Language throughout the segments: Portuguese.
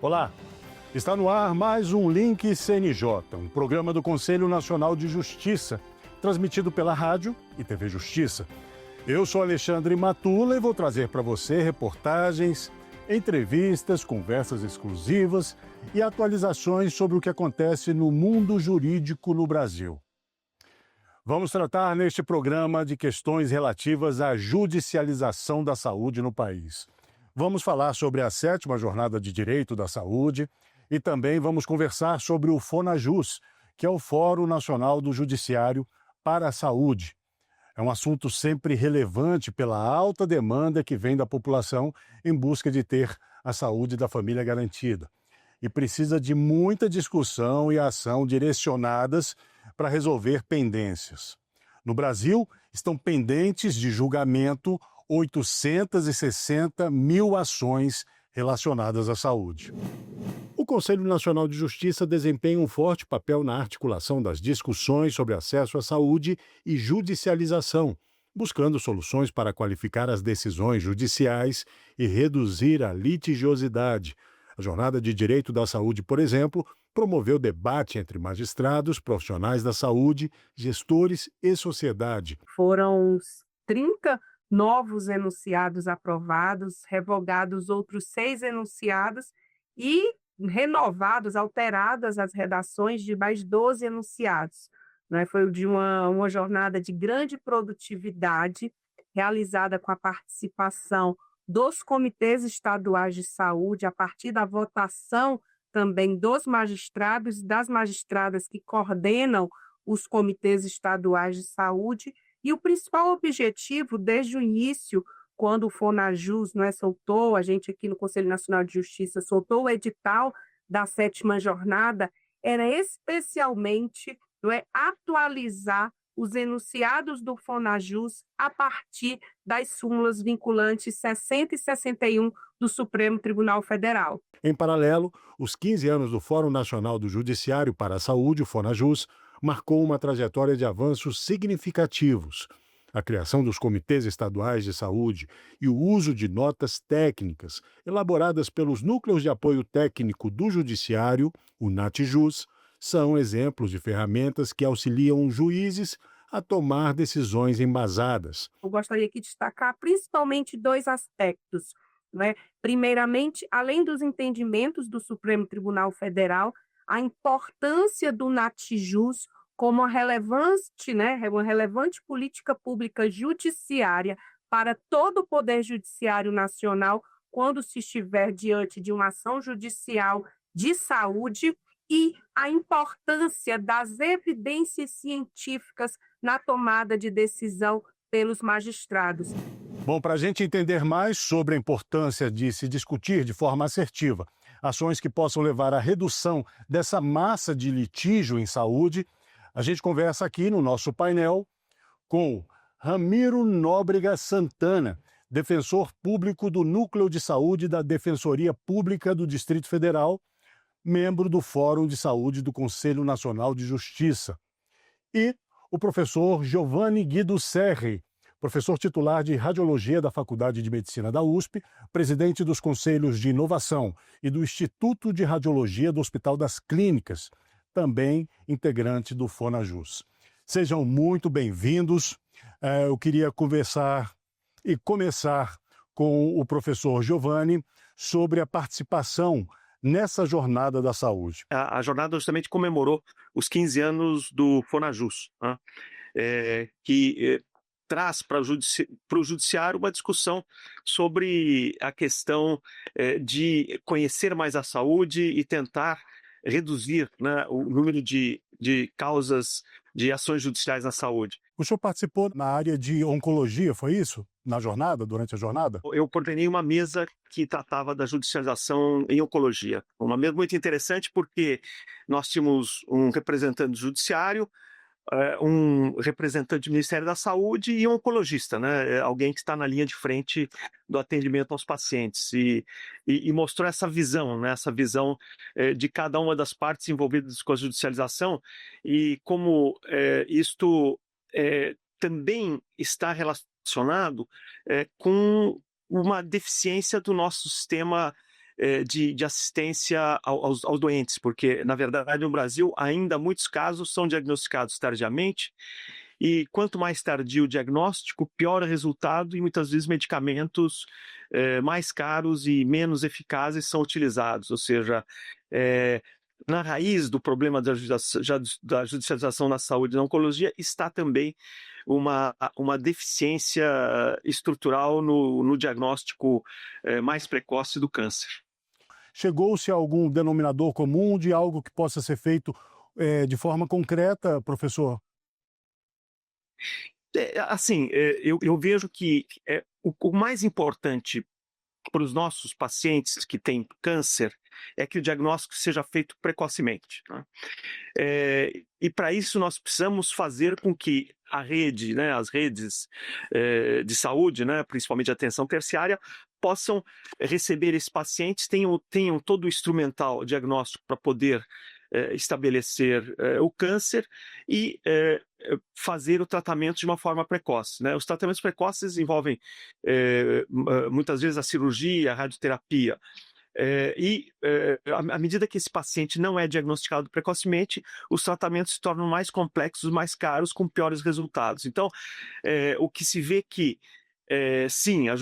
Olá, está no ar mais um Link CNJ, um programa do Conselho Nacional de Justiça, transmitido pela rádio e TV Justiça. Eu sou Alexandre Matula e vou trazer para você reportagens, entrevistas, conversas exclusivas e atualizações sobre o que acontece no mundo jurídico no Brasil. Vamos tratar neste programa de questões relativas à judicialização da saúde no país. Vamos falar sobre a 7ª Jornada de Direito da Saúde e também vamos conversar sobre o FONAJUS, que é o Fórum Nacional do Judiciário para a Saúde. É um assunto sempre relevante pela alta demanda que vem da população em busca de ter a saúde da família garantida. E precisa de muita discussão e ação direcionadas para resolver pendências. No Brasil, estão pendentes de julgamento 860 mil ações relacionadas à saúde. O Conselho Nacional de Justiça desempenha um forte papel na articulação das discussões sobre acesso à saúde e judicialização, buscando soluções para qualificar as decisões judiciais e reduzir a litigiosidade. A Jornada de Direito da Saúde, por exemplo, promoveu debate entre magistrados, profissionais da saúde, gestores e sociedade. Foram 30 novos enunciados aprovados, revogados outros 6 enunciados e renovados, alteradas as redações de mais 12 enunciados. Foi de uma jornada de grande produtividade, realizada com a participação dos comitês estaduais de saúde, a partir da votação também dos magistrados e das magistradas que coordenam os comitês estaduais de saúde. E o principal objetivo, desde o início, quando o FONAJUS soltou, a gente aqui no Conselho Nacional de Justiça soltou o edital da 7ª Jornada, era especialmente atualizar os enunciados do FONAJUS a partir das súmulas vinculantes 60 e 61 do Supremo Tribunal Federal. Em paralelo, os 15 anos do Fórum Nacional do Judiciário para a Saúde, o FONAJUS, marcou uma trajetória de avanços significativos. A criação dos comitês estaduais de saúde e o uso de notas técnicas elaboradas pelos Núcleos de Apoio Técnico do Judiciário, o NATJUS, são exemplos de ferramentas que auxiliam juízes a tomar decisões embasadas. Eu gostaria aqui de destacar principalmente 2 aspectos. Primeiramente, além dos entendimentos do Supremo Tribunal Federal, a importância do NATJUS como uma relevante política pública judiciária para todo o Poder Judiciário Nacional quando se estiver diante de uma ação judicial de saúde, e a importância das evidências científicas na tomada de decisão pelos magistrados. Bom, para a gente entender mais sobre a importância de se discutir de forma assertiva ações que possam levar à redução dessa massa de litígio em saúde, a gente conversa aqui no nosso painel com Ramiro Nóbrega Santana, defensor público do Núcleo de Saúde da Defensoria Pública do Distrito Federal, membro do Fórum de Saúde do Conselho Nacional de Justiça, e o professor Giovanni Guido Serri, professor titular de Radiologia da Faculdade de Medicina da USP, presidente dos Conselhos de Inovação e do Instituto de Radiologia do Hospital das Clínicas, também integrante do FONAJUS. Sejam muito bem-vindos. Eu queria conversar e começar com o professor Giovanni sobre a participação nessa Jornada da Saúde. A jornada justamente comemorou os 15 anos do FONAJUS, que traz para o judiciário uma discussão sobre a questão de conhecer mais a saúde e tentar reduzir o número de causas de ações judiciais na saúde. O senhor participou na área de oncologia, foi isso? Na jornada, durante a jornada? Eu coordenei uma mesa que tratava da judicialização em oncologia. Uma mesa muito interessante porque nós tínhamos um representante do judiciário, um representante do Ministério da Saúde e um oncologista, alguém que está na linha de frente do atendimento aos pacientes, e mostrou essa visão, de cada uma das partes envolvidas com a judicialização e como isto também está relacionado com uma deficiência do nosso sistema de assistência aos doentes, porque, na verdade, no Brasil, ainda muitos casos são diagnosticados tardiamente, e quanto mais tardio o diagnóstico, pior o resultado, e muitas vezes medicamentos mais caros e menos eficazes são utilizados, ou seja, na raiz do problema da judicialização na saúde e na oncologia está também uma deficiência estrutural no diagnóstico mais precoce do câncer. Chegou-se a algum denominador comum de algo que possa ser feito de forma concreta, professor? Eu vejo que o mais importante para os nossos pacientes que têm câncer é que o diagnóstico seja feito precocemente, né? E para isso nós precisamos fazer com que a rede, né, as redes de saúde, né, principalmente de atenção terciária, possam receber esses pacientes, tenham todo o instrumental diagnóstico para poder estabelecer o câncer e fazer o tratamento de uma forma precoce, né? Os tratamentos precoces envolvem muitas vezes a cirurgia, a radioterapia, à medida que esse paciente não é diagnosticado precocemente, os tratamentos se tornam mais complexos, mais caros, com piores resultados. Então, o que se vê que sim, a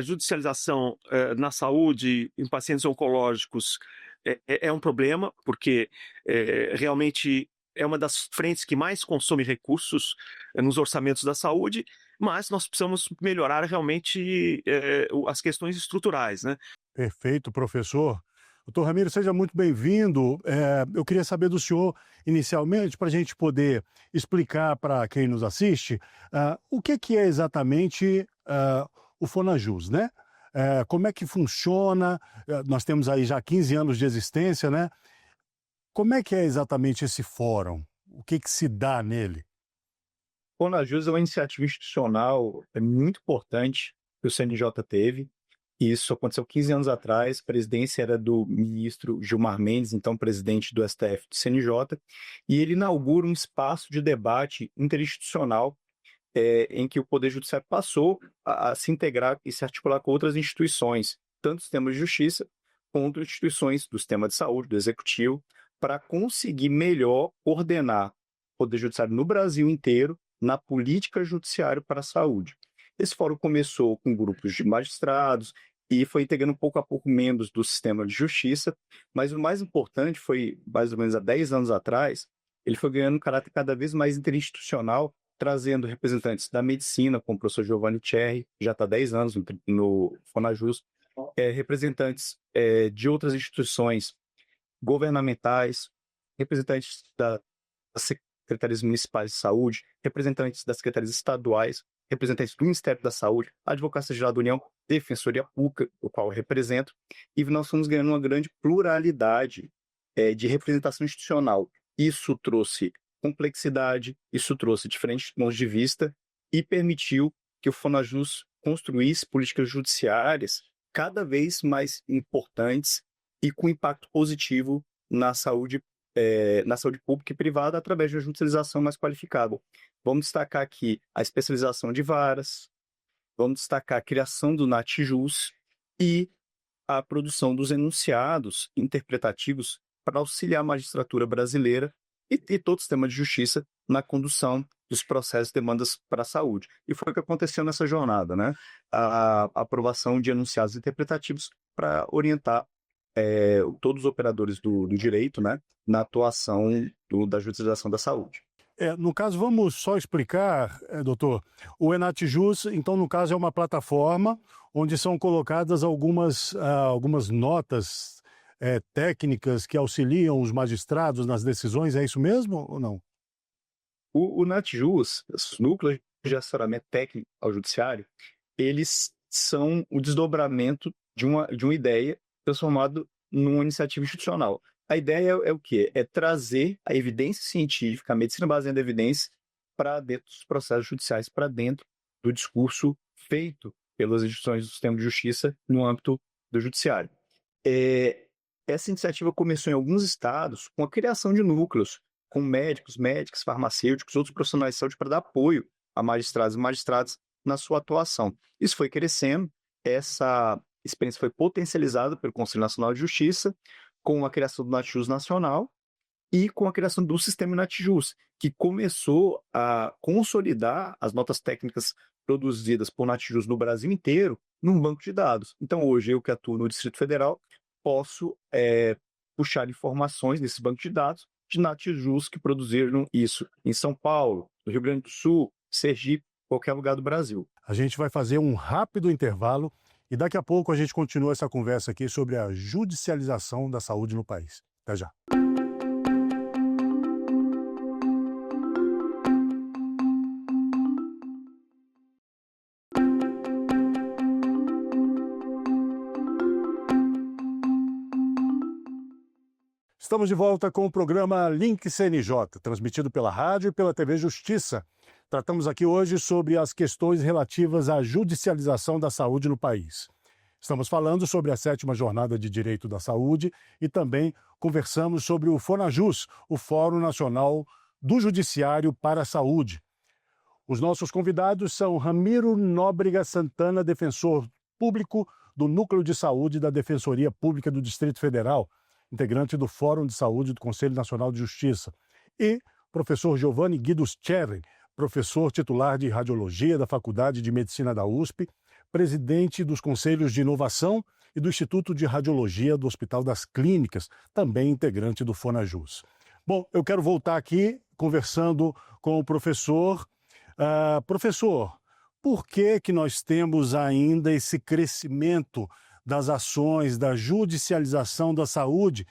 judicialização na saúde em pacientes oncológicos é um problema, porque realmente é uma das frentes que mais consome recursos nos orçamentos da saúde, mas nós precisamos melhorar realmente as questões estruturais, né? Perfeito, professor. Doutor Ramiro, seja muito bem-vindo. Eu queria saber do senhor, inicialmente, para a gente poder explicar para quem nos assiste, o que é exatamente o Fonajus, né? Como é que funciona? Nós temos aí já 15 anos de existência, né? Como é que é exatamente esse fórum? O que se dá nele? O Fonajus é uma iniciativa institucional muito importante que o CNJ teve. Isso aconteceu 15 anos atrás. A presidência era do ministro Gilmar Mendes, então presidente do STF do CNJ, e ele inaugura um espaço de debate interinstitucional em que o Poder Judiciário passou a se integrar e se articular com outras instituições, tanto do sistema de justiça quanto instituições do sistema de saúde, do executivo, para conseguir melhor coordenar o Poder Judiciário no Brasil inteiro na política judiciária para a saúde. Esse fórum começou com grupos de magistrados e foi integrando pouco a pouco membros do sistema de justiça, mas o mais importante foi, mais ou menos há 10 anos atrás, ele foi ganhando um caráter cada vez mais interinstitucional, trazendo representantes da medicina, como o professor Giovanni Cherry, que já está há 10 anos no Fonajus, representantes de outras instituições governamentais, representantes das secretarias municipais de saúde, representantes das secretarias estaduais, representantes do Ministério da Saúde, a Advocacia Geral da União, Defensoria Pública, o qual eu represento, e nós fomos ganhando uma grande pluralidade de representação institucional. Isso trouxe complexidade, isso trouxe diferentes pontos de vista e permitiu que o Fonajus construísse políticas judiciárias cada vez mais importantes e com impacto positivo na saúde pública e privada através de uma judicialização mais qualificada. Vamos destacar aqui a especialização de varas, vamos destacar a criação do NatJus e a produção dos enunciados interpretativos para auxiliar a magistratura brasileira e todo o sistema de justiça na condução dos processos e demandas para a saúde. E foi o que aconteceu nessa jornada, né? A aprovação de enunciados interpretativos para orientar todos os operadores do direito, né, na atuação da judicialização da saúde. No caso, vamos só explicar, doutor, o EnatJus, então, no caso, é uma plataforma onde são colocadas algumas notas técnicas que auxiliam os magistrados nas decisões, é isso mesmo ou não? O NatJus, os núcleos de assessoramento técnico ao judiciário, eles são o desdobramento de uma ideia transformado numa iniciativa institucional. A ideia é o quê? É trazer a evidência científica, a medicina baseada em evidência, para dentro dos processos judiciais, para dentro do discurso feito pelas instituições do sistema de justiça no âmbito do judiciário. Essa iniciativa começou em alguns estados com a criação de núcleos, com médicos, médicas, farmacêuticos, outros profissionais de saúde para dar apoio a magistrados e magistradas na sua atuação. Isso foi crescendo, experiência foi potencializada pelo Conselho Nacional de Justiça com a criação do Natjus Nacional e com a criação do sistema Natjus, que começou a consolidar as notas técnicas produzidas por Natjus no Brasil inteiro num banco de dados. Então, hoje, eu que atuo no Distrito Federal, posso puxar informações desse banco de dados de Natjus que produziram isso em São Paulo, no Rio Grande do Sul, Sergipe, qualquer lugar do Brasil. A gente vai fazer um rápido intervalo e daqui a pouco a gente continua essa conversa aqui sobre a judicialização da saúde no país. Até já. Estamos de volta com o programa Link CNJ, transmitido pela rádio e pela TV Justiça. Tratamos aqui hoje sobre as questões relativas à judicialização da saúde no país. Estamos falando sobre a 7ª Jornada de Direito da Saúde e também conversamos sobre o FONAJUS, o Fórum Nacional do Judiciário para a Saúde. Os nossos convidados são Ramiro Nóbrega Santana, defensor público do Núcleo de Saúde da Defensoria Pública do Distrito Federal, integrante do Fórum de Saúde do Conselho Nacional de Justiça, e professor Giovanni Guidos Cherry, professor titular de Radiologia da Faculdade de Medicina da USP, presidente dos Conselhos de Inovação e do Instituto de Radiologia do Hospital das Clínicas, também integrante do FONAJUS. Bom, eu quero voltar aqui conversando com o professor. Professor, por que nós temos ainda esse crescimento das ações, da judicialização da saúde,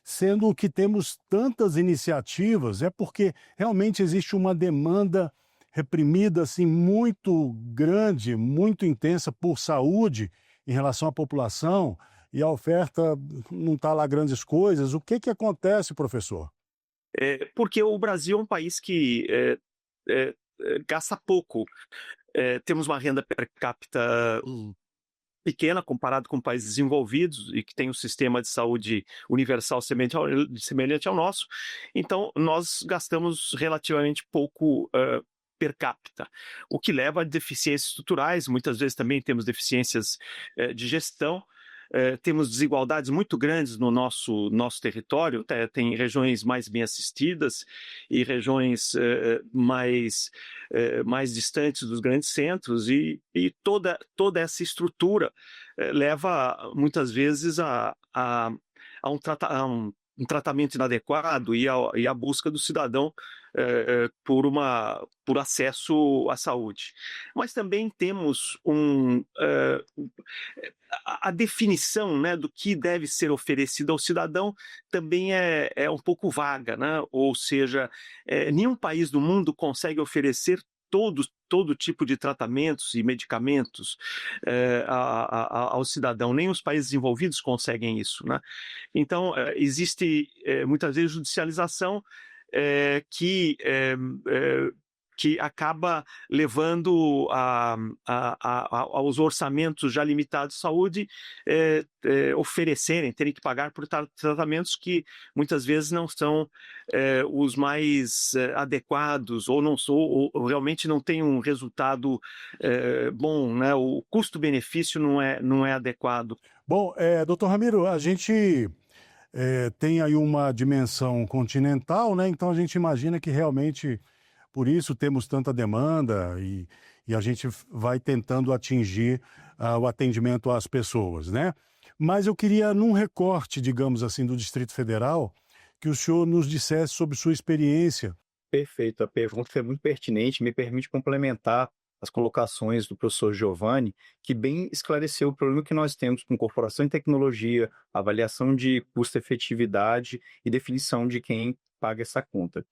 sendo que temos tantas iniciativas? É porque realmente existe uma demanda reprimida assim, muito grande, muito intensa por saúde em relação à população e a oferta não está lá grandes coisas. O que acontece, professor? Porque o Brasil é um país que gasta pouco. Temos uma renda per capita pequena comparado com países desenvolvidos e que tem um sistema de saúde universal semelhante ao nosso. Então, nós gastamos relativamente pouco per capita, o que leva a deficiências estruturais. Muitas vezes também temos deficiências de gestão. Temos desigualdades muito grandes no nosso território. Tem regiões mais bem assistidas e regiões mais distantes dos grandes centros, e toda essa estrutura leva muitas vezes a um tratamento inadequado e a busca do cidadão por acesso à saúde. Mas também temos a definição, né, do que deve ser oferecido ao cidadão também é um pouco vaga, né? Ou seja, nenhum país do mundo consegue oferecer todo tipo de tratamentos e medicamentos ao cidadão. Nem os países desenvolvidos conseguem isso, né? Então, existe muitas vezes judicialização que acaba levando aos orçamentos já limitados de saúde terem que pagar por tratamentos que muitas vezes não são os mais adequados, ou realmente não tem um resultado bom, né? O custo-benefício não é adequado. Bom, doutor Ramiro, a gente tem aí uma dimensão continental, né? Então a gente imagina que realmente por isso temos tanta demanda e a gente vai tentando atingir o atendimento às pessoas, né? Mas eu queria, num recorte, digamos assim, do Distrito Federal, que o senhor nos dissesse sobre sua experiência. Perfeito, a pergunta foi muito pertinente, me permite complementar as colocações do professor Giovanni, que bem esclareceu o problema que nós temos com incorporação em tecnologia, avaliação de custo-efetividade e definição de quem paga essa conta.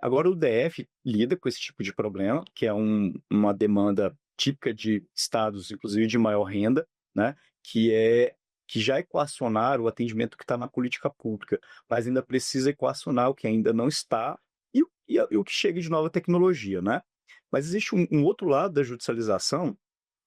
Agora o DF lida com esse tipo de problema, que é uma demanda típica de estados, inclusive de maior renda, né? Que já equacionaram o atendimento que está na política pública, mas ainda precisa equacionar o que ainda não está e o que chega de nova tecnologia, né? Mas existe um outro lado da judicialização,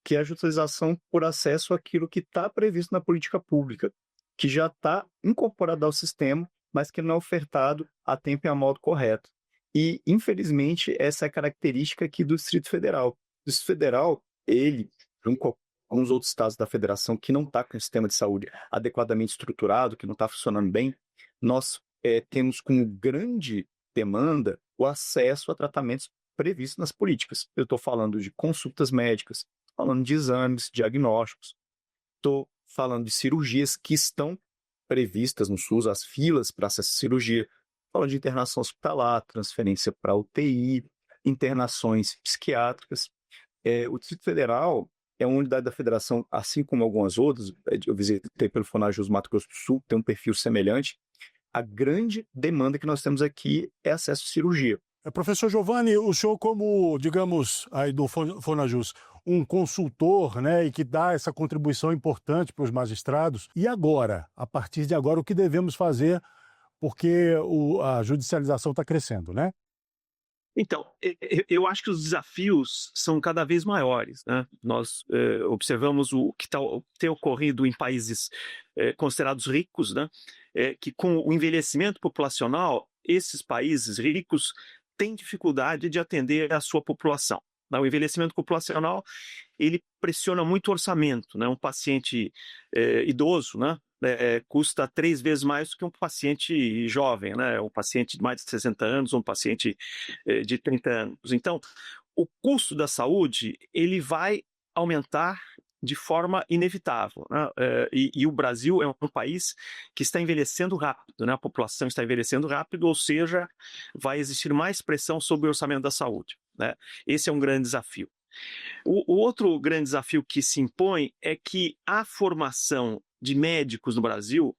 que é a judicialização por acesso àquilo que está previsto na política pública, que já está incorporado ao sistema, mas que não é ofertado a tempo e a modo correto. E, infelizmente, essa é a característica aqui do Distrito Federal. O Distrito Federal, ele, alguns outros estados da federação que não está com o sistema de saúde adequadamente estruturado, que não está funcionando bem, nós temos como grande demanda o acesso a tratamentos previstos nas políticas. Eu estou falando de consultas médicas, falando de exames, diagnósticos, estou falando de cirurgias que estão previstas no SUS, as filas para acesso à cirurgia, falando de internação hospitalar, transferência para UTI, internações psiquiátricas. O Distrito Federal é uma unidade da federação, assim como algumas outras. Eu visitei pelo Fonajus Mato Grosso do Sul, tem um perfil semelhante. A grande demanda que nós temos aqui é acesso à cirurgia. Professor Giovanni, o senhor como, digamos, aí do Fonajus, um consultor, né, e que dá essa contribuição importante para os magistrados. E agora, a partir de agora, o que devemos fazer? Porque a judicialização está crescendo, né? Então, eu acho que os desafios são cada vez maiores, né? Nós observamos o que tem ocorrido em países considerados ricos, né? Que com o envelhecimento populacional, esses países ricos têm dificuldade de atender a sua população. O envelhecimento populacional, ele pressiona muito o orçamento, né? Um paciente idoso, né? Custa 3 vezes mais do que um paciente jovem, né? Um paciente de mais de 60 anos, um paciente de 30 anos. Então, o custo da saúde, ele vai aumentar de forma inevitável, né? E o Brasil é um país que está envelhecendo rápido, né? A população está envelhecendo rápido, ou seja, vai existir mais pressão sobre o orçamento da saúde, né? Esse é um grande desafio. O outro grande desafio que se impõe é que a formação de médicos no Brasil,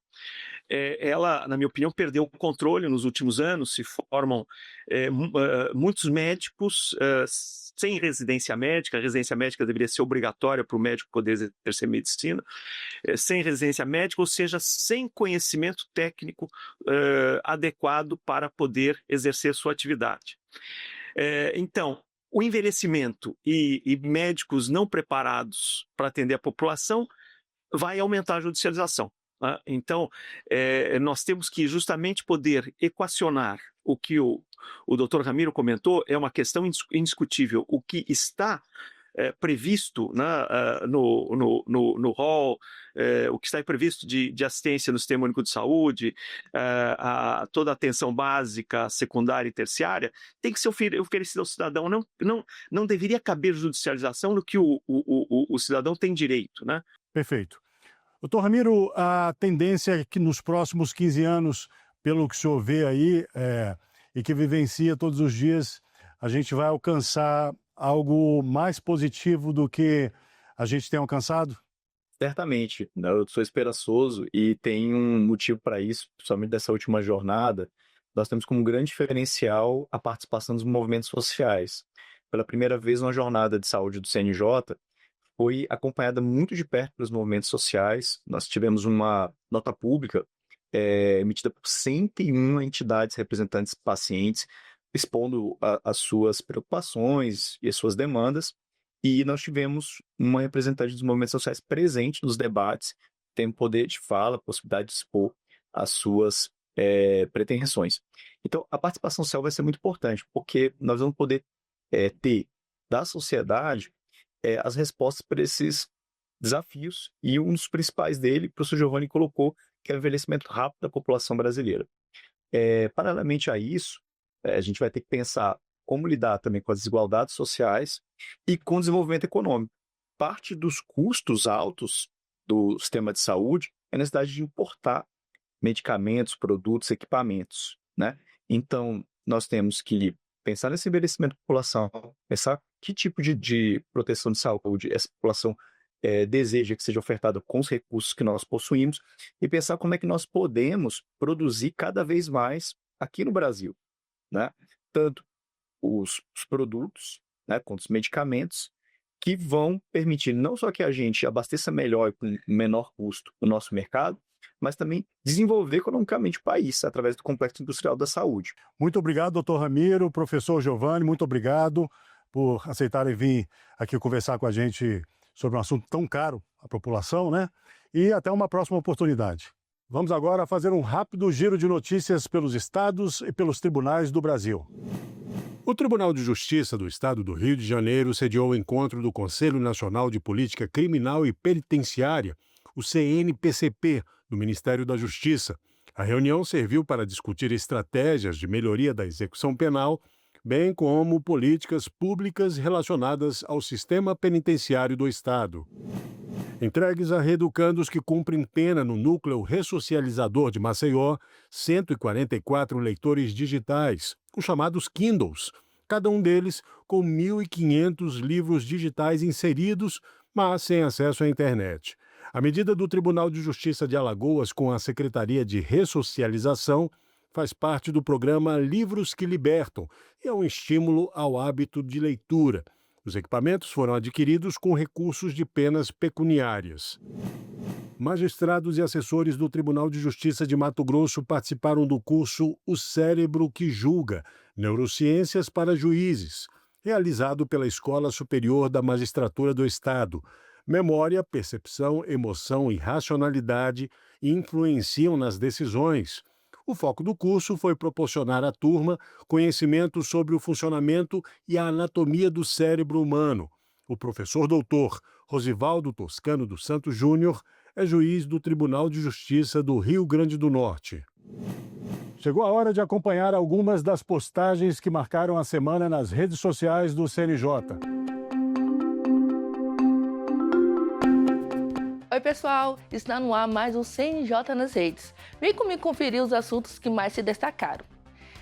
ela, na minha opinião, perdeu o controle nos últimos anos. Se formam muitos médicos sem residência médica. A residência médica deveria ser obrigatória para o médico poder exercer medicina, sem residência médica, ou seja, sem conhecimento técnico adequado para poder exercer sua atividade. Então, o envelhecimento e médicos não preparados para atender a população vai aumentar a judicialização, né? Então, nós temos que justamente poder equacionar o que o doutor Ramiro comentou. É uma questão indiscutível. O que está previsto, né, no rol, o que está previsto de assistência no Sistema Único de Saúde, toda a atenção básica, secundária e terciária, tem que ser oferecida ao cidadão. Não deveria caber judicialização no que o cidadão tem direito, né? Perfeito. Doutor Ramiro, a tendência é que nos próximos 15 anos, pelo que o senhor vê aí e que vivencia todos os dias, a gente vai alcançar algo mais positivo do que a gente tem alcançado? Certamente, né? Eu sou esperançoso e tem um motivo para isso, principalmente dessa última jornada. Nós temos como grande diferencial a participação dos movimentos sociais. Pela primeira vez, uma jornada de saúde do CNJ foi acompanhada muito de perto pelos movimentos sociais. Nós tivemos uma nota pública emitida por 101 entidades representantes pacientes, expondo as suas preocupações e as suas demandas, e nós tivemos uma representante dos movimentos sociais presente nos debates, tem poder de fala, possibilidade de expor as suas pretensões. Então, a participação social vai ser muito importante, porque nós vamos poder ter da sociedade as respostas para esses desafios, e um dos principais dele, o professor Giovanni colocou, que é o envelhecimento rápido da população brasileira. Paralelamente a isso, a gente vai ter que pensar como lidar também com as desigualdades sociais e com o desenvolvimento econômico. Parte dos custos altos do sistema de saúde é a necessidade de importar medicamentos, produtos, equipamentos, né? Então, nós temos que pensar nesse envelhecimento da população, pensar que tipo de proteção de saúde essa população deseja que seja ofertada com os recursos que nós possuímos, e pensar como é que nós podemos produzir cada vez mais aqui no Brasil, né? Tanto os produtos, né, quanto os medicamentos, que vão permitir não só que a gente abasteça melhor e com menor custo o nosso mercado, mas também desenvolver economicamente o país através do complexo industrial da saúde. Muito obrigado, doutor Ramiro, professor Giovanni, muito obrigado por aceitarem vir aqui conversar com a gente sobre um assunto tão caro à população, né? E até uma próxima oportunidade. Vamos agora fazer um rápido giro de notícias pelos estados e pelos tribunais do Brasil. O Tribunal de Justiça do Estado do Rio de Janeiro sediou o encontro do Conselho Nacional de Política Criminal e Penitenciária, o CNPCP, do Ministério da Justiça. A reunião serviu para discutir estratégias de melhoria da execução penal, bem como políticas públicas relacionadas ao sistema penitenciário do Estado. Entregues a reeducandos que cumprem pena no núcleo ressocializador de Maceió, 144 leitores digitais, os chamados Kindles, cada um deles com 1.500 livros digitais inseridos, mas sem acesso à internet. A medida do Tribunal de Justiça de Alagoas com a Secretaria de Ressocialização faz parte do programa Livros que Libertam e é um estímulo ao hábito de leitura. Os equipamentos foram adquiridos com recursos de penas pecuniárias. Magistrados e assessores do Tribunal de Justiça de Mato Grosso participaram do curso O Cérebro que Julga, Neurociências para Juízes, realizado pela Escola Superior da Magistratura do Estado. Memória, percepção, emoção e racionalidade influenciam nas decisões. O foco do curso foi proporcionar à turma conhecimento sobre o funcionamento e a anatomia do cérebro humano. O professor doutor Rosivaldo Toscano dos Santos Júnior é juiz do Tribunal de Justiça do Rio Grande do Norte. Chegou a hora de acompanhar algumas das postagens que marcaram a semana nas redes sociais do CNJ. Oi pessoal, está no ar mais um CNJ nas redes. Vem comigo conferir os assuntos que mais se destacaram.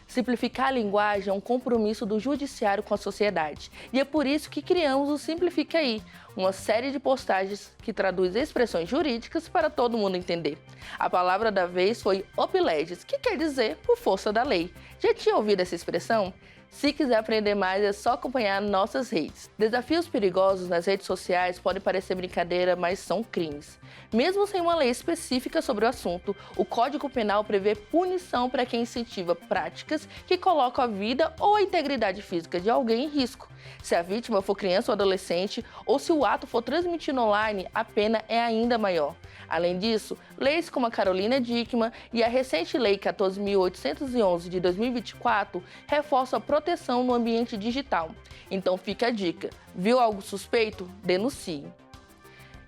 Simplificar a linguagem é um compromisso do judiciário com a sociedade. E é por isso que criamos o Simplifica Aí, uma série de postagens que traduz expressões jurídicas para todo mundo entender. A palavra da vez foi opileges, que quer dizer por força da lei. Já tinha ouvido essa expressão? Se quiser aprender mais, é só acompanhar nossas redes. Desafios perigosos nas redes sociais podem parecer brincadeira, mas são crimes. Mesmo sem uma lei específica sobre o assunto, o Código Penal prevê punição para quem incentiva práticas que colocam a vida ou a integridade física de alguém em risco. Se a vítima for criança ou adolescente, ou se o ato for transmitido online, a pena é ainda maior. Além disso, leis como a Carolina Dickmann e a recente Lei 14.811 de 2024 reforçam a proteção no ambiente digital. Então fica a dica, viu algo suspeito? Denuncie.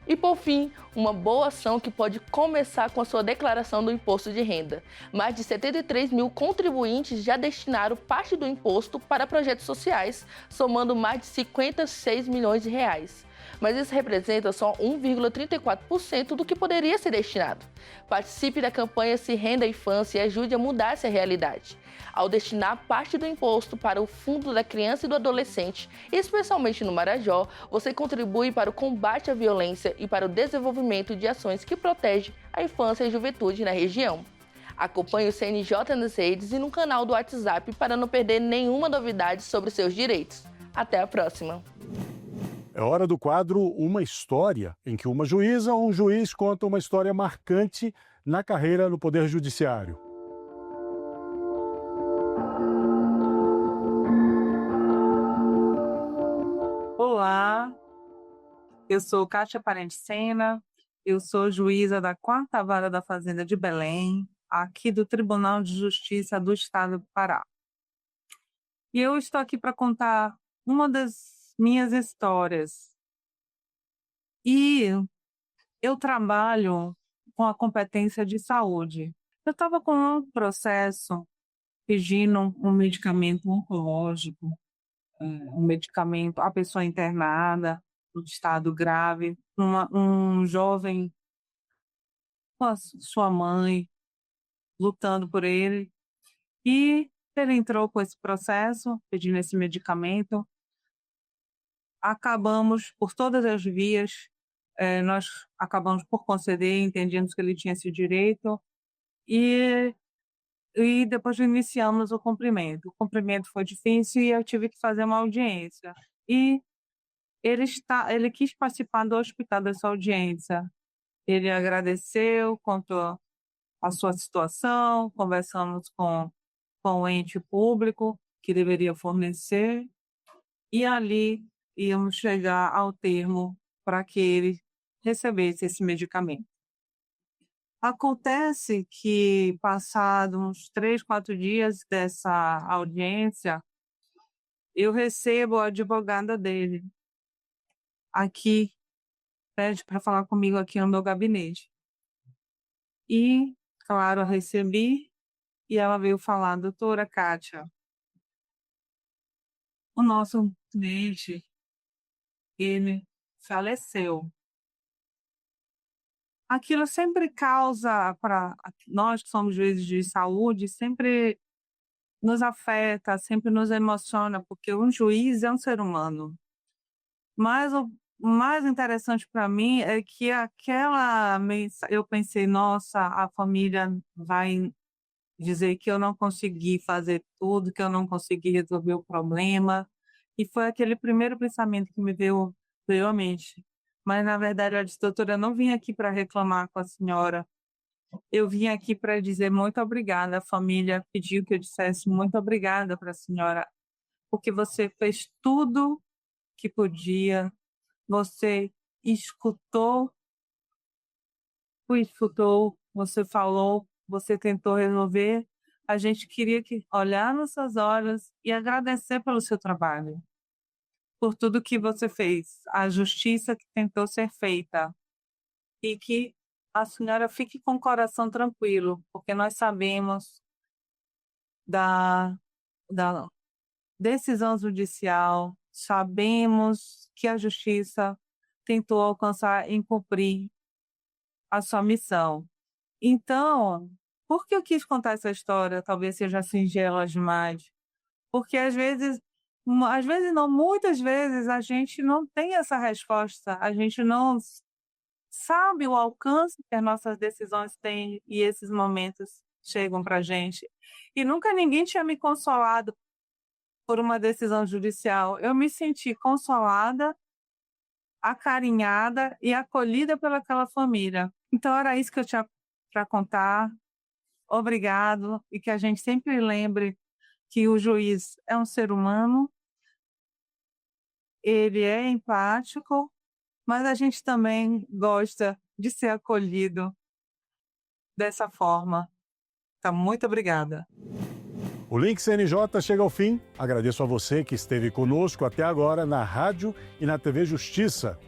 E por fim, uma boa ação que pode começar com a sua declaração do imposto de renda. Mais de 73 mil contribuintes já destinaram parte do imposto para projetos sociais, somando mais de 56 milhões de reais. Mas isso representa só 1,34% do que poderia ser destinado. Participe da campanha Se Renda à Infância e ajude a mudar essa realidade. Ao destinar parte do imposto para o Fundo da Criança e do Adolescente, especialmente no Marajó, você contribui para o combate à violência e para o desenvolvimento de ações que protegem a infância e a juventude na região. Acompanhe o CNJ nas redes e no canal do WhatsApp para não perder nenhuma novidade sobre seus direitos. Até a próxima! É hora do quadro Uma História, em que uma juíza ou um juiz conta uma história marcante na carreira no Poder Judiciário. Olá, eu sou Kátia Parente Sena, eu sou juíza da 4ª Vara da Fazenda de Belém, aqui do Tribunal de Justiça do Estado do Pará. E eu estou aqui para contar uma das minhas histórias. E eu trabalho com a competência de saúde. Eu estava com um processo pedindo um medicamento oncológico, um medicamento, a pessoa internada, no estado grave, um jovem com a sua mãe, lutando por ele. E ele entrou com esse processo, pedindo esse medicamento. Acabamos por todas as vias, nós acabamos por conceder, entendemos que ele tinha esse direito, e depois iniciamos o cumprimento. O cumprimento foi difícil e eu tive que fazer uma audiência. E ele quis participar do hospital dessa audiência. Ele agradeceu, contou a sua situação, conversamos com o ente público que deveria fornecer, e ali íamos chegar ao termo para que ele recebesse esse medicamento. Acontece que, passados uns 3, 4 dias dessa audiência, eu recebo a advogada dele aqui, pede para falar comigo aqui no meu gabinete. E, claro, eu recebi e ela veio falar: doutora Kátia, o nosso cliente, ele faleceu. Aquilo sempre causa, para nós que somos juízes de saúde, sempre nos afeta, sempre nos emociona, porque um juiz é um ser humano. Mas o mais interessante para mim é que eu pensei, nossa, a família vai dizer que eu não consegui fazer tudo, que eu não consegui resolver o problema. E foi aquele primeiro pensamento que me veio à mente. Mas, na verdade, eu disse: doutora, eu não vim aqui para reclamar com a senhora. Eu vim aqui para dizer muito obrigada. A família pediu que eu dissesse muito obrigada para a senhora, porque você fez tudo que podia. Você escutou, você falou, você tentou resolver. A gente queria olhar nos seus olhos e agradecer pelo seu trabalho, por tudo que você fez, a justiça que tentou ser feita, e que a senhora fique com o coração tranquilo, porque nós sabemos da decisão judicial, sabemos que a justiça tentou alcançar e cumprir a sua missão. Então, por que eu quis contar essa história? Talvez seja singela demais. Porque às vezes não, muitas vezes a gente não tem essa resposta, a gente não sabe o alcance que as nossas decisões têm e esses momentos chegam para a gente. E nunca ninguém tinha me consolado por uma decisão judicial. Eu me senti consolada, acarinhada e acolhida pelaquela família. Então era isso que eu tinha para contar. Obrigado, e que a gente sempre lembre que o juiz é um ser humano, ele é empático, mas a gente também gosta de ser acolhido dessa forma. Tá, muito obrigada. O Link CNJ chega ao fim. Agradeço a você que esteve conosco até agora na rádio e na TV Justiça.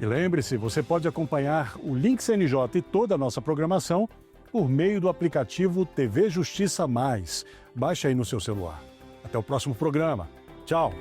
E lembre-se, você pode acompanhar o Link CNJ e toda a nossa programação por meio do aplicativo TV Justiça Mais. Baixe aí no seu celular. Até o próximo programa. Tchau!